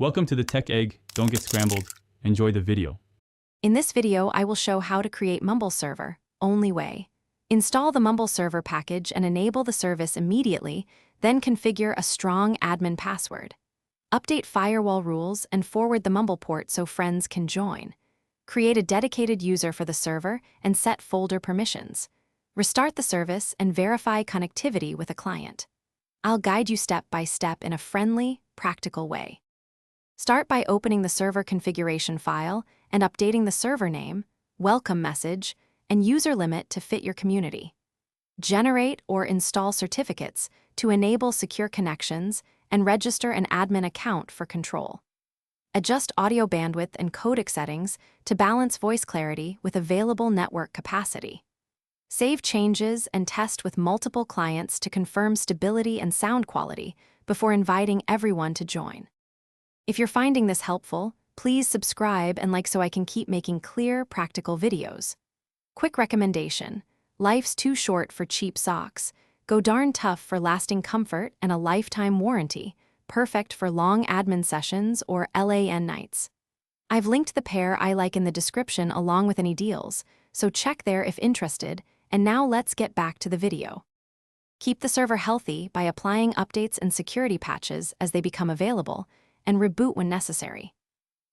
Welcome to the Tech Egg. Don't get scrambled. Enjoy the video. In this video, I will show how to create Mumble server, only way. Install the Mumble server package and enable the service immediately, then configure a strong admin password. Update firewall rules and forward the Mumble port so friends can join. Create a dedicated user for the server and set folder permissions. Restart the service and verify connectivity with a client. I'll guide you step by step in a friendly, practical way. Start by opening the server configuration file and updating the server name, welcome message, and user limit to fit your community. Generate or install certificates to enable secure connections and register an admin account for control. Adjust audio bandwidth and codec settings to balance voice clarity with available network capacity. Save changes and test with multiple clients to confirm stability and sound quality before inviting everyone to join. If you're finding this helpful, please subscribe and like so I can keep making clear, practical videos. Quick recommendation: life's too short for cheap socks. Go darn tough for lasting comfort and a lifetime warranty, perfect for long admin sessions or LAN nights. I've linked the pair I like in the description along with any deals, so check there if interested, and now let's get back to the video. Keep the server healthy by applying updates and security patches as they become available, and reboot when necessary.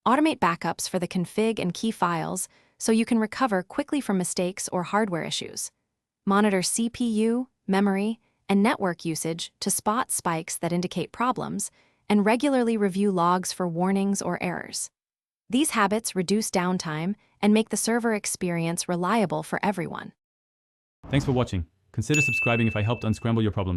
Automate backups for the config and key files so you can recover quickly from mistakes or hardware issues. Monitor CPU, memory, and network usage to spot spikes that indicate problems, and regularly review logs for warnings or errors. These habits reduce downtime and make the server experience reliable for everyone. Thanks for watching. Consider subscribing if I helped unscramble your problems.